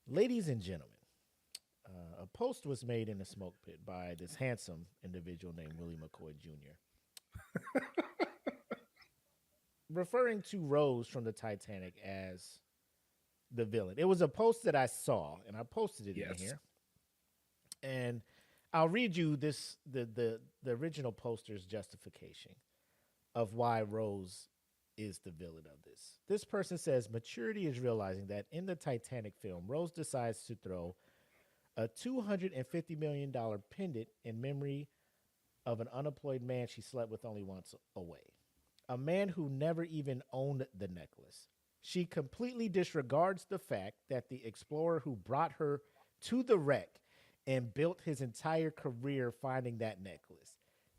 Ladies and gentlemen, a post was made in the smoke pit by this handsome individual named Willie McCoy Jr., referring to Rose from the Titanic as the villain. It was a post that I saw, and I posted it in Yes. here. And I'll read you the original poster's justification of why Rose is the villain of this. This person says maturity is realizing that in the Titanic film, Rose decides to throw a $250 million pendant in memory of an unemployed man she slept with only once away, a man who never even owned the necklace. She completely disregards the fact that the explorer who brought her to the wreck and built his entire career finding that necklace.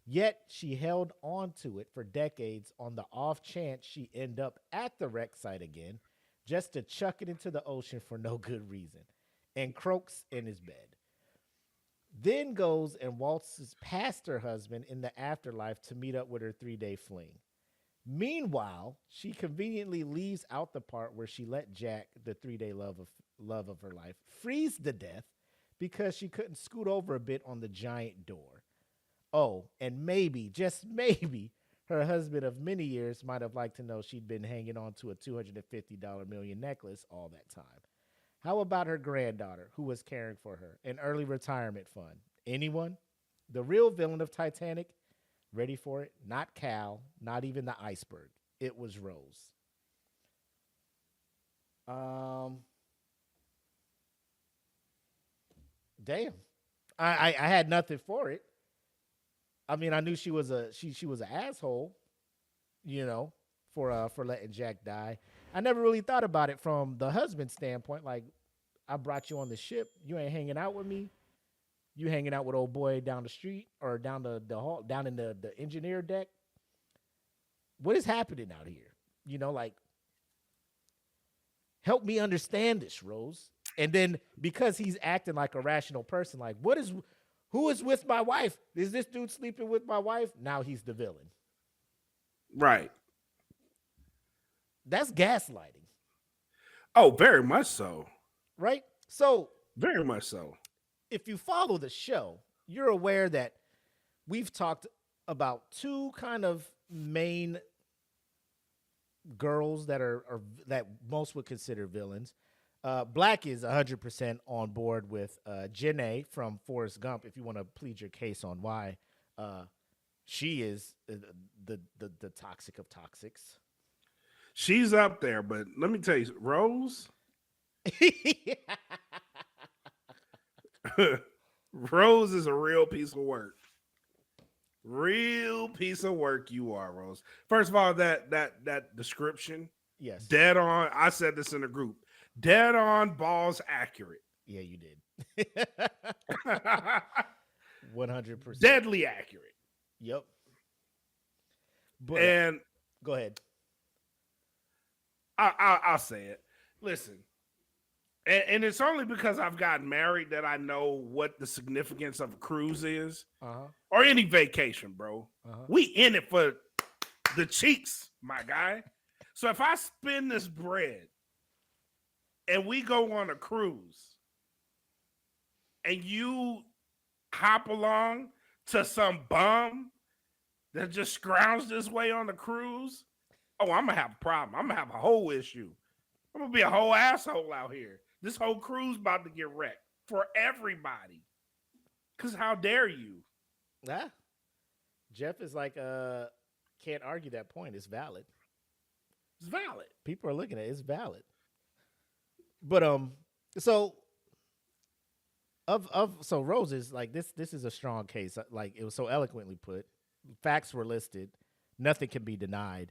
Yet she held on to it for decades on the off chance she end up at the wreck site again, just to chuck it into the ocean for no good reason, and croaks in his bed. Then goes and waltzes past her husband in the afterlife to meet up with her 3 day fling. Meanwhile, she conveniently leaves out the part where she let Jack, the 3 day love of her life, freeze to death because she couldn't scoot over a bit on the giant door. Oh, and maybe, just maybe, her husband of many years might have liked to know she'd been hanging on to a $250 million necklace all that time. How about her granddaughter, who was caring for her, an early retirement fund? Anyone? The real villain of Titanic? Ready for it? Not Cal, not even the iceberg. It was Rose. Um, Damn. I had nothing for it. I mean, I knew she was an asshole, you know, for letting Jack die. I never really thought about it from the husband standpoint. Like, I brought you on the ship. You ain't hanging out with me. You hanging out with old boy down the street or down the hall, down in the engineer deck. What is happening out here? Like, help me understand this, Rose. And then because he's acting like a rational person, like, who is with my wife? Is this dude sleeping with my wife? Now he's the villain. Right. That's gaslighting, Oh, very much so. right? So Very much so. if you follow the show, you're aware that we've talked about two kind of main girls that most would consider villains. Black is 100% on board with Janae from Forrest Gump. If you want to plead your case on why uh, she is the toxic of toxics. She's up there, but let me tell you, Rose, Rose is a real piece of work. Real piece of work you are, Rose. First of all, that description, Yes. dead on. I said this in the group. Dead on, balls accurate. Yeah, you did. 100%. Deadly accurate. Yep. But And go ahead. I'll say it. Listen, and it's only because I've gotten married that I know what the significance of a cruise is, Uh-huh. or any vacation, bro. Uh-huh. We in it for the cheeks, my guy. So if I spend this bread and we go on a cruise and you hop along to some bum that just scrounged this way on the cruise, oh, I'm gonna have a problem. I'm gonna have a whole issue. I'm gonna be a whole asshole out here. This whole cruise about to get wrecked for everybody. Cause how dare you? Ah, Jeff is like, can't argue that point. It's valid. It's valid. People are looking at it. It's valid. But so so Roses, like, this is a strong case. Like, it was so eloquently put. Facts were listed. Nothing can be denied.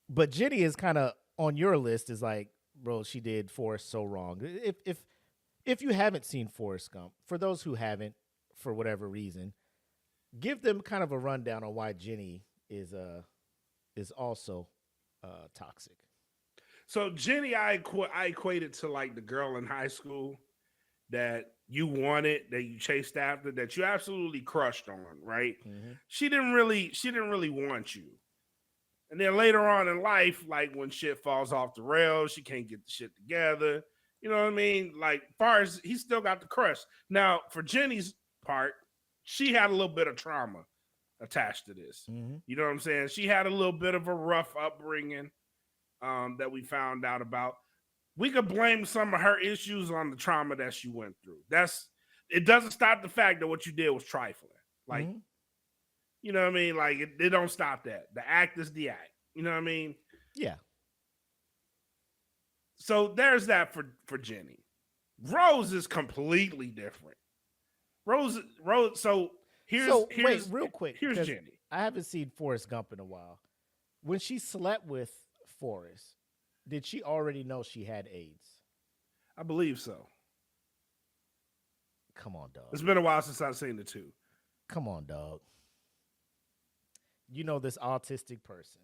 But Jenny is kind of on your list. Is like, bro, she did Forrest so wrong. If you haven't seen Forrest Gump, for those who haven't, for whatever reason, give them kind of a rundown on why Jenny is also toxic. So Jenny, I equated to like the girl in high school that you wanted, that you chased after, that you absolutely crushed on, right? Mm-hmm. She didn't really want you. And then later on in life, like when shit falls off the rails, she can't get the shit together. You know what I mean? Like, far as he still got the crush. Now, for Jenny's part, she had a little bit of trauma attached to this. Mm-hmm. You know what I'm saying? She had a little bit of a rough upbringing that we found out about. We could blame some of her issues on the trauma that she went through. It doesn't stop the fact that what you did was trifling. Like, Mm-hmm. you know what I mean? Like, it don't stop that. The act is the act. You know what I mean? Yeah. So there's that for Jenny. Rose is completely different. Rose. So So wait, real quick, here's because Jenny. I haven't seen Forrest Gump in a while. When she slept with Forrest, did she already know she had AIDS? I believe so. Come on, It's dog. been a while since I've seen the two. Come on, dog. You know this autistic person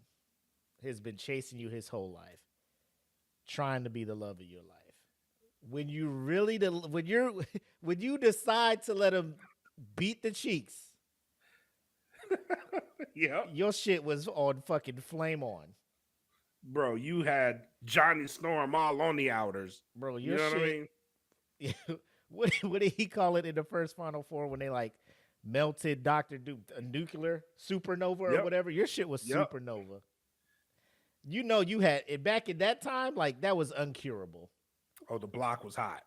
has been chasing you his whole life, trying to be the love of your life. When you really when you're when you decide to let him beat the cheeks, Yep. your shit was on fucking flame on. Bro, you had Johnny Storm all on the outers. Bro, You your know what I shit. mean? What did he call it in the first Final Four when they like melted Doctor Duke, a nuclear supernova or Yep. whatever? Your shit was Yep. supernova. You know you had it back in that time, like that was uncurable. Oh, the block was hot.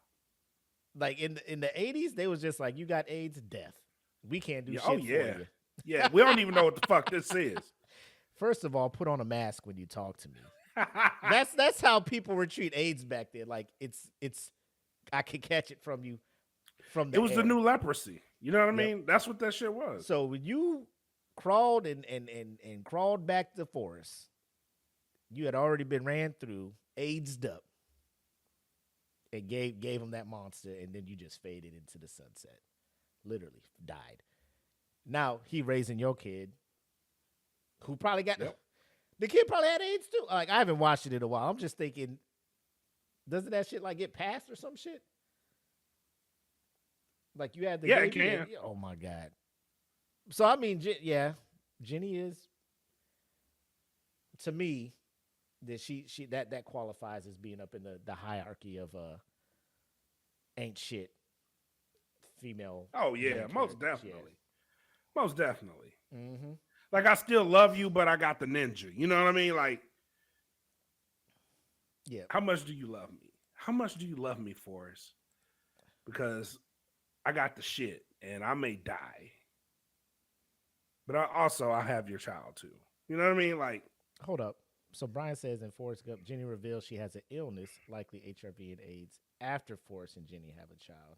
Like in the 80s, they was just like, you got AIDS, death. We can't do Yeah. shit Oh, for yeah. you. Yeah. We don't even know what the fuck this is. First of all, put on a mask when you talk to me. That's how people were treat AIDS back then. Like it's I can catch it from you from It the was the air. new leprosy. You know what I Yep. mean? That's what that shit was. So when you crawled and crawled back to the forest, you had already been ran through, AIDS'd up, and gave him that monster, and then you just faded into the sunset. Literally died. Now he raising your kid, who probably got Yep. the kid probably had AIDS too. Like I haven't watched it in a while. I'm just thinking, doesn't that shit like get passed or some shit? Like you had the Yeah, it baby. can. Oh my god. So I mean, yeah, Jenny is to me that she that qualifies as being up in the hierarchy of ain't shit female. Oh, yeah. main Most characters. definitely. Most definitely. Yeah. Mm-hmm. Like, I still love you, but I got the ninja. You know what I mean? Like, Yeah. how much do you love me? How much do you love me, Forrest? Because I got the shit and I may die. But I have your child too. You know what I mean? Like, Hold up. So Brian says in Forrest Gump, Jenny reveals she has an illness, likely HIV and AIDS, after Forrest and Jenny have a child.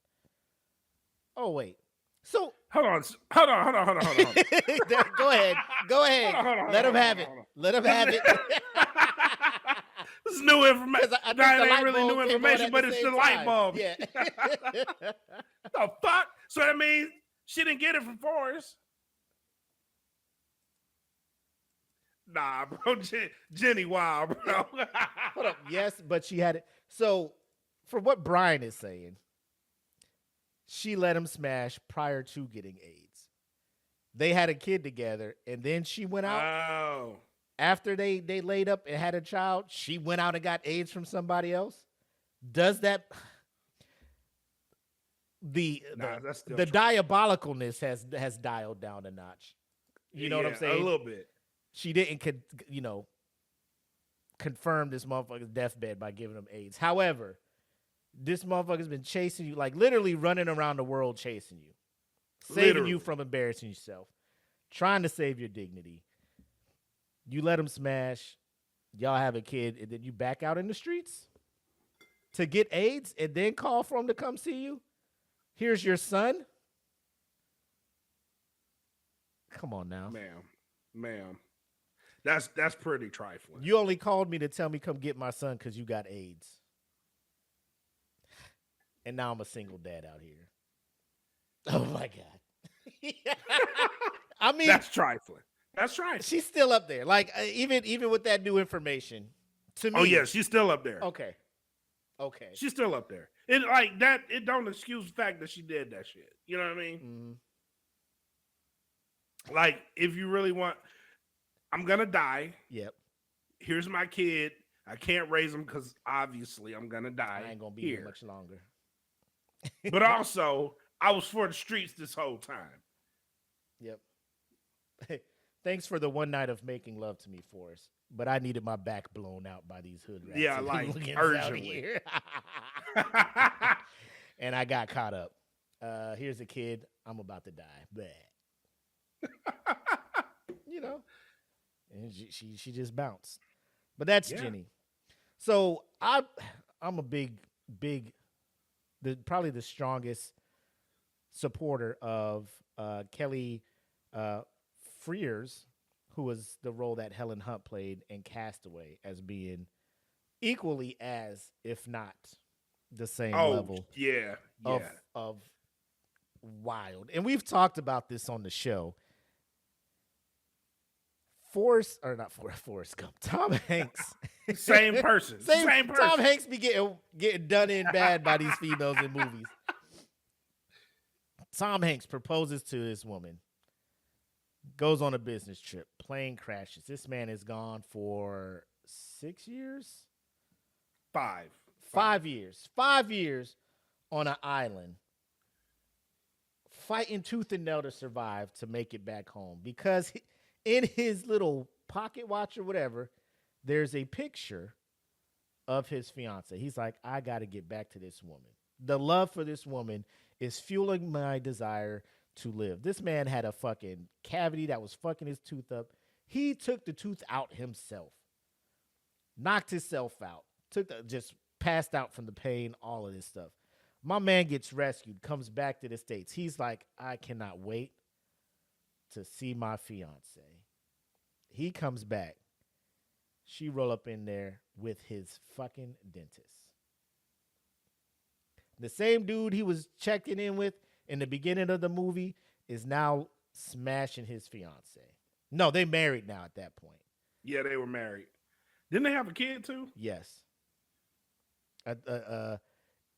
Oh wait. So hold on. go ahead. Go ahead. Let him have it. Hold on. Let him have it. This is new information. 'Cause I think That the ain't light really bulb new came on information, at but the it's same the light time. bulb. Yeah. The fuck? So that means she didn't get it from Forrest. Nah, bro. Jenny, wow, bro. Hold up. Yes, but she had it. So, for what Brian is saying, she let him smash prior to getting AIDS. They had a kid together, and then she went out Oh. after they laid up and had a child. She went out and got AIDS from somebody else. Does that That's still the true. diabolicalness has dialed down a notch? You know what I'm saying? A little bit. She didn't confirm this motherfucker's deathbed by giving him AIDS. However, this motherfucker's been chasing you, like literally running around the world chasing you, saving Literally. you from embarrassing yourself, trying to save your dignity. You let him smash, y'all have a kid, and then you back out in the streets to get AIDS and then call for him to come see you? Here's your son? Come on now. Ma'am. That's pretty trifling. You only called me to tell me come get my son because you got AIDS. And now I'm a single dad out here. Oh my God. I mean, That's trifling. That's trifling. she's still up there. Like even with that new information, to me. Oh yeah, she's still up there. Okay. She's still up there. It like that. It don't excuse the fact that she did that shit. You know what I mean? Like, if you really want, I'm gonna die. Yep. Here's my kid. I can't raise them because obviously I'm gonna I die ain't gonna be here here. much longer. But also, I was for the streets this whole time. Yep. Thanks for the one night of making love to me, Forrest. But I needed my back blown out by these hood rats Yeah, and like hooligans out urgently. here. And I got caught up. Here's a kid. I'm about to die. Bleh. You know, and she just bounced. But that's Yeah. Jenny. So I'm a big probably the strongest supporter of Kelly uh, Frears, who was the role that Helen Hunt played in Castaway, as being equally as, if not the same Oh, level yeah. of Yeah. of wild. And we've talked about this on the show. Forrest Gump. Tom Hanks. Same person. Same. Same Tom person. Hanks be getting done in bad by these females in movies. Tom Hanks proposes to this woman, goes on a business trip, plane crashes. This man is gone for 6 years? 5. 5 years. 5 years on an island, fighting tooth and nail to survive to make it back home. Because in his little pocket watch or whatever, there's a picture of his fiance. He's like, I got to get back to this woman. The love for this woman is fueling my desire to live. This man had a fucking cavity that was fucking his tooth up. He took the tooth out himself, knocked himself out, just passed out from the pain, all of this stuff. My man gets rescued, comes back to the States. He's like, I cannot wait to see my fiance. He comes back. She roll up in there with his fucking dentist. The same dude he was checking in with in the beginning of the movie is now smashing his fiance. No, they married now at that point. Yeah, they were married. Didn't they have a kid too? Yes. A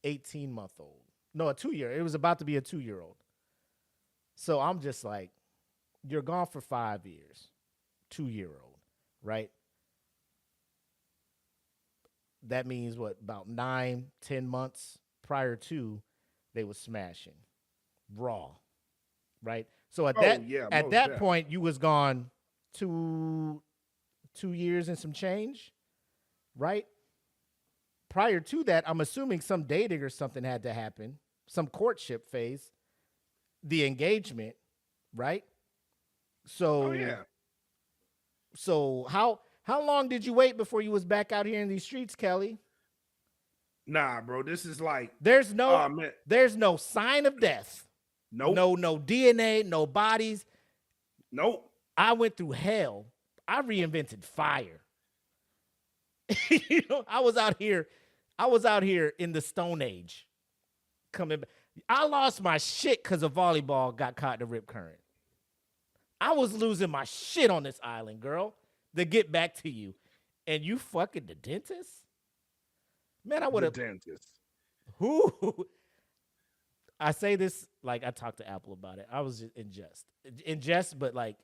18-month-old. No, a 2-year. It was about to be a 2-year-old. So I'm just like, you're gone for 5 years. 2-year-old, right? That means what, about 9-10 months prior to, they was smashing raw, right? So at Oh yeah, that most definitely. point, you was gone 2 years and some change, right? Prior to that, I'm assuming some dating or something had to happen, some courtship phase, the engagement, right? So, Oh yeah. so how long did you wait before you was back out here in these streets, Kelly? Nah, bro. This is like, There's oh no man, there's no sign of death. nope, No DNA, no bodies. nope. I went through hell. I reinvented fire. I was out here in the Stone Age. Coming back. I lost my shit because a volleyball got caught in the rip current. I was losing my shit on this island, girl, to get back to you. And you fucking the dentist? Man, I would The have. dentist. Who? I say this like I talked to Apple about it. I was just in jest, but like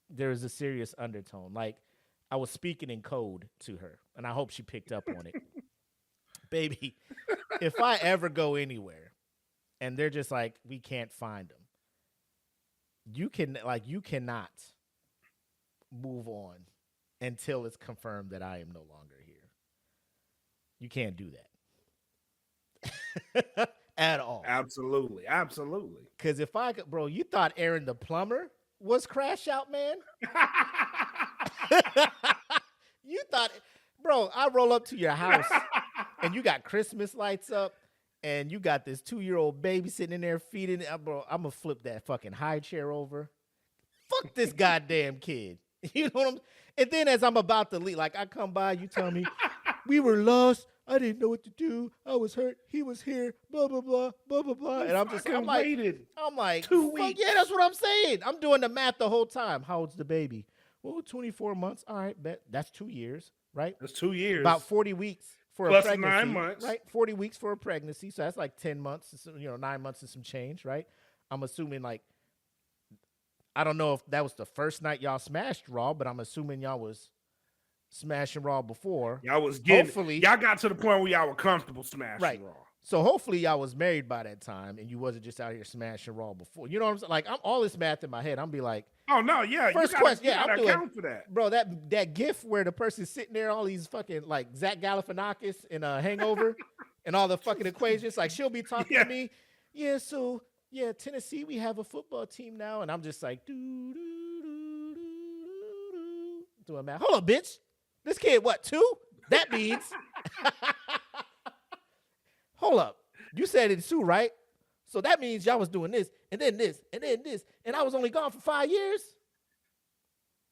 there was a serious undertone. Like I was speaking in code to her, and I hope she picked up on it. Baby, if I ever go anywhere and they're just like, we can't find them, you cannot move on until it's confirmed that I am no longer here. You can't do that. At all. Absolutely, absolutely. Because if I could, bro, you thought Aaron the plumber was Crash Out Man? You thought, bro, I roll up to your house and you got Christmas lights up and you got this 2-year-old baby sitting in there feeding it. Bro, I'm going to flip that fucking high chair over. Fuck this goddamn kid. You know what I'm saying? And then as I'm about to leave, like I come by, you tell me, we were lost. I didn't know what to do. I was hurt. He was here. Blah blah blah blah blah blah. And I'm like, waited 2 weeks. Yeah, that's what I'm saying. I'm doing the math the whole time. How old's the baby? Well, 24 months. All right, bet that's 2 years, right? That's 2 years. About 40 weeks for plus a pregnancy, 9 months, right? 40 weeks for a pregnancy, so that's like 10 months. 9 months and some change, right? I'm assuming like. I don't know if that was the first night y'all smashed Raw, but I'm assuming y'all was smashing Raw before. Y'all got to the point where y'all were comfortable smashing right. Raw. So hopefully y'all was married by that time and you wasn't just out here smashing Raw before. You know what I'm saying? Like I'm all this math in my head. I'm be like, oh no, yeah. First you gotta, question, yeah, I'm doing account for that, bro. That gif where the person's sitting there, all these fucking like Zach Galifianakis in a Hangover, and all the fucking equations. Like she'll be talking to me, yeah. So yeah, Tennessee, we have a football team now, and I'm just like, doing math. Hold on, bitch. This kid, what 2? That means. Hold up. You said it's 2, right? So that means y'all was doing this, and then this, and then this, and I was only gone for 5 years.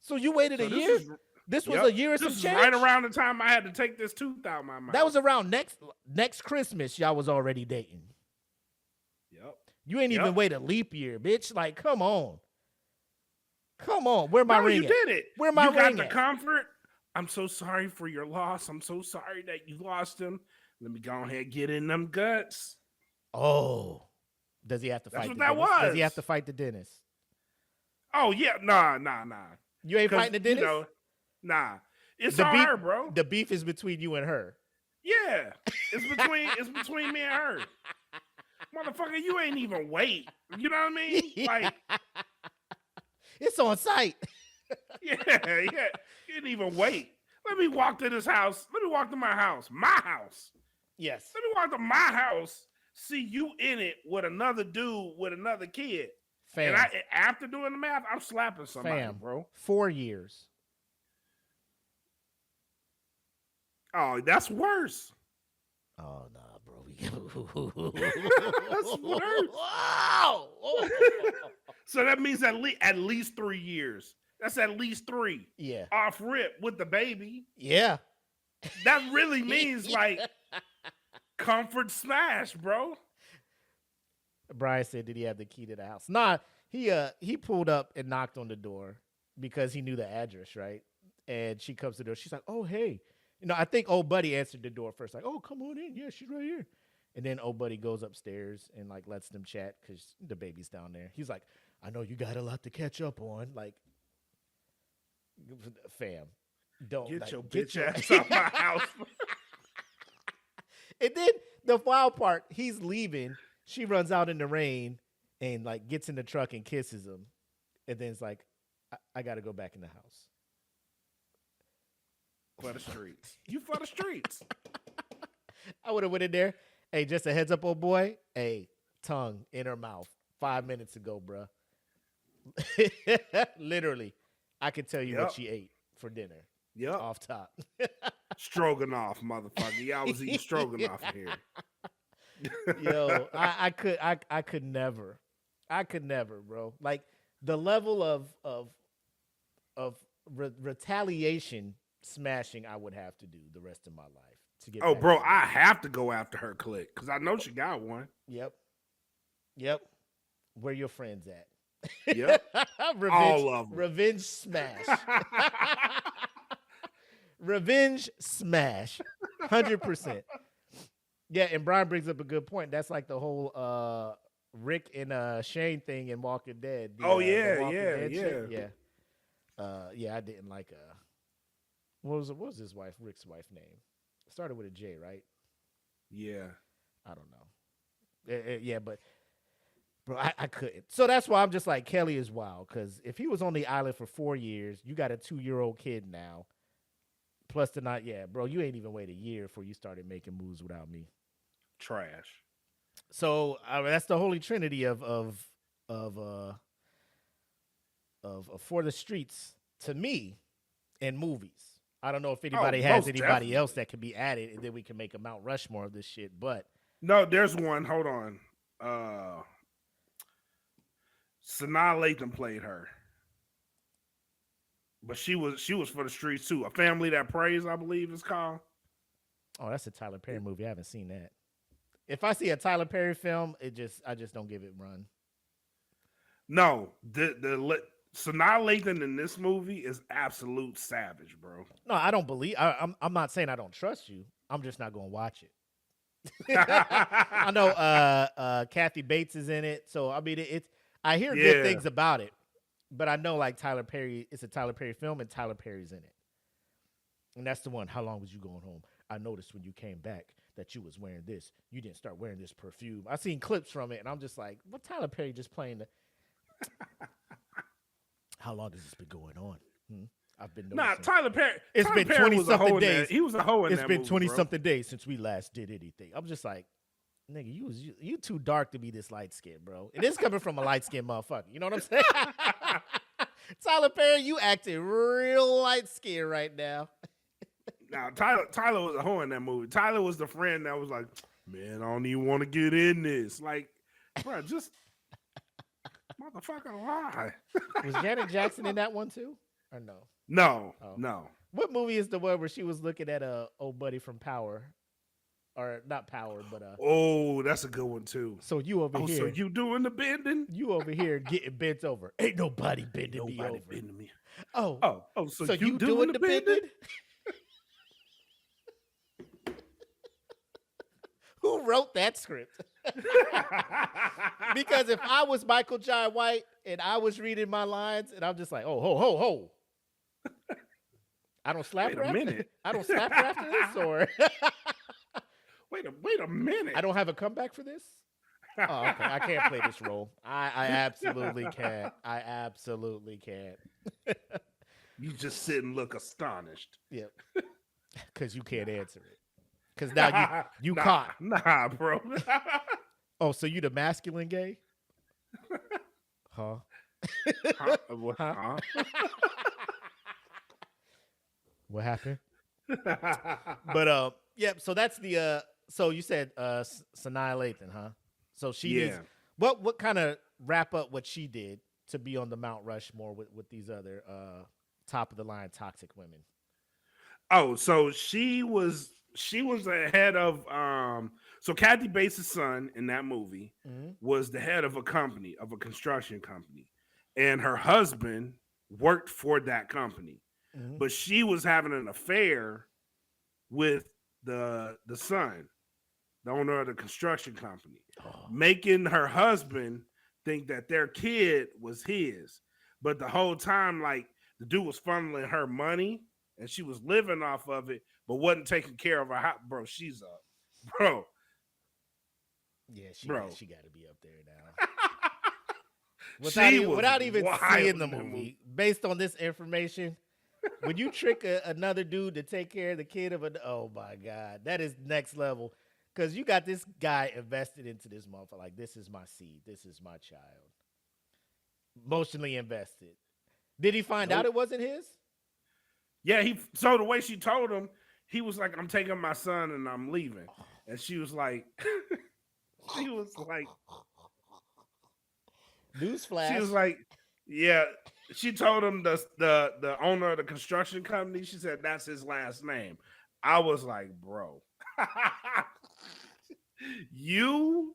So you waited a year? This was a year or some change? This is right around the time I had to take this tooth out my mouth. That was around next Christmas. Y'all was already dating. Yep. You ain't even wait a leap year, bitch. Like, come on. Come on. Where my ring you at? Did it. Where my ring at? You got the comfort. I'm so sorry for your loss. I'm so sorry that you lost him. Let me go ahead and get in them guts. Oh. Does he have to fight the dentist? Does he have to fight the dentist? Oh, yeah. Nah. You ain't fighting the dentist? You know, nah. It's on her, bro. The beef is between you and her. Yeah. It's between me and her. Motherfucker, you ain't even wait. You know what I mean? Like it's on site. yeah. You didn't even wait. Let me walk to this house. Let me walk to my house. My house. Yes. Let me walk to my house. See you in it with another dude with another kid. Fam. And after doing the math, I'm slapping somebody, bro. 4 years. Oh, that's worse. Oh, nah, bro. That's worse. Wow. So that means at least 3 years. That's at least 3. Yeah. Off rip with the baby. Yeah. That really means like comfort smash, bro. Brian said, did he have the key to the house? Nah, he pulled up and knocked on the door because he knew the address, right? And she comes to the door. She's like, oh, hey. You know, I think old buddy answered the door first, like, oh, come on in. Yeah, she's right here. And then old buddy goes upstairs and like lets them chat because the baby's down there. He's like, I know you got a lot to catch up on. Like, fam, don't get like, your bitch ass out my house. And then the wild part, he's leaving. She runs out in the rain and like gets in the truck and kisses him. And then it's like, I got to go back in the house. For the streets. You for the streets. I would have went in there. Hey, just a heads up, old boy. Hey, tongue in her mouth 5 minutes ago, bruh. Literally, I could tell you what she ate for dinner. Yep. Off top. Stroganoff, motherfucker. Y'all was eating stroganoff here. Yo, I could never. I could never, bro. Like the level of retaliation smashing I would have to do the rest of my life to get. Oh, bro, I have to go after her clique because I know she got one. Yep. Where your friends at? Yep. All of them. Revenge smash. Revenge smash. 100%. Yeah, and Brian brings up a good point. That's like the whole Rick and Shane thing in Walking Dead. Yeah. I didn't like what was his wife, Rick's wife name? It started with a J, right? Yeah. I don't know. Yeah, but bro, I couldn't. So that's why I'm just like, Kelly is wild. Because if he was on the island for 4 years, you got a 2-year-old kid now. Plus the night, bro, you ain't even wait a year before you started making moves without me. Trash. So that's the holy trinity of for the streets to me in movies. I don't know if anybody has anybody else that can be added, and then we can make a Mount Rushmore of this shit. But no, there's one. Hold on. Sanaa Lathan played her. But she was for the streets too. A Family That Prays, I believe it's called. Oh, that's a Tyler Perry movie. I haven't seen that. If I see a Tyler Perry film, I just don't give it run. No, the Sanaa Lathan in this movie is absolute savage, bro. No, I don't believe. I'm not saying I don't trust you. I'm just not going to watch it. I know Kathy Bates is in it, so I mean I hear good things about it. But I know, like, Tyler Perry, it's a Tyler Perry film, and Tyler Perry's in it. And that's the one. How long was you going home? I noticed when you came back that you was wearing this. You didn't start wearing this perfume. I seen clips from it, and I'm just like, what Tyler Perry just playing the? How long has this been going on? I've been noticing. Nah, Tyler Perry. It's Tyler been Perry 20 was a hoe something in days. that. He was a hoe in It's that been movie, 20 bro. something days since we last did anything. I'm just like, nigga, you too dark to be this light skinned, bro. It is coming from a light skinned motherfucker. You know what I'm saying? Tyler Perry, you acting real light skinned right now. Now, Tyler was a hoe in that movie. Tyler was the friend that was like, man, I don't even want to get in this. Like, bro, just motherfucking lie. Was Janet Jackson in that one too? Or no? No, Oh. no. What movie is the one where she was looking at a old buddy from Power? Or not Power, but Oh, that's a good one too. So you over here. So you doing the bending? You over here getting bent over. Ain't nobody bending me over. Bending me. Oh. So you doing the bending? Who wrote that script? Because if I was Michael Jai White and I was reading my lines and I'm just like, oh, ho. I don't slap her after this? I don't slap her after this, or wait a minute. I don't have a comeback for this? Oh, okay. I can't play this role. I absolutely can't. I absolutely can't. You just sit and look astonished. Yep. Because you can't answer it. Because now you caught. Nah, bro. Oh, so you the masculine gay? Huh? Huh? What happened? But yep. So that's the so you said Sanaa Lathan, huh? So she needs what kind of wrap up what she did to be on the Mount Rushmore with these other top of the line toxic women. Oh, so she was the head of so Kathy Bates' son in that movie was the head of a construction company, and her husband worked for that company. But she was having an affair with the son, the owner of the construction company, making her husband think that their kid was his. But the whole time, like, the dude was funneling her money and she was living off of it, but wasn't taking care of her house. Bro, she's up. Bro. Yeah, she got to be up there now. Without even seeing the movie, based on this information, when you trick another dude to take care of the kid of oh my God, that is next level. Because you got this guy invested into this motherfucker. Like, this is my seed. This is my child. Emotionally invested. Did he find out it wasn't his? Yeah, so the way she told him, he was like, I'm taking my son and I'm leaving. And she was like, newsflash. She was like, yeah. She told him the owner of the construction company, she said that's his last name. I was like, bro, you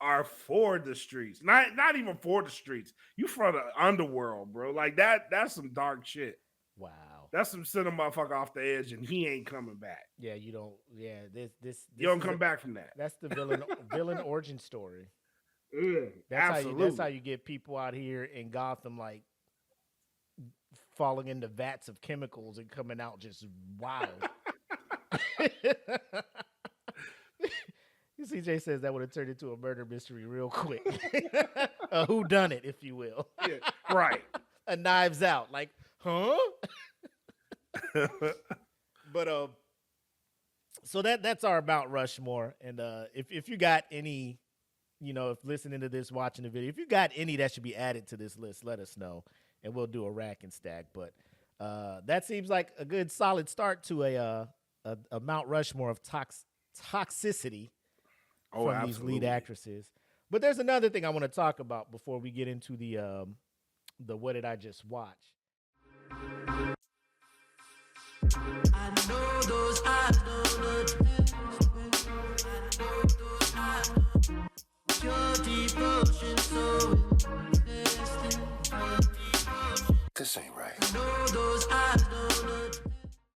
are for the streets. Not even for the streets. You for the underworld, bro. Like that's some dark shit. Wow. That's some send a motherfucker off the edge and he ain't coming back. Yeah, you don't. Yeah, this you don't come back from that. That's the villain origin story. Absolutely. That's how you get people out here in Gotham like falling into vats of chemicals and coming out just wild. CJ says that would have turned into a murder mystery real quick. A whodunit, if you will. Yeah, right. A Knives Out, like, huh? But so that's our Mount Rushmore, and if you got any, if listening to this, watching the video, if you got any that should be added to this list, let us know, and we'll do a rack and stack. But that seems like a good solid start to a Mount Rushmore of toxicity from these lead actresses. But there's another thing I want to talk about before we get into the what did I just watch. I know those eyes don't look. I know those eyes don't. Your devotion so invested. This ain't right. I know those eyes don't look.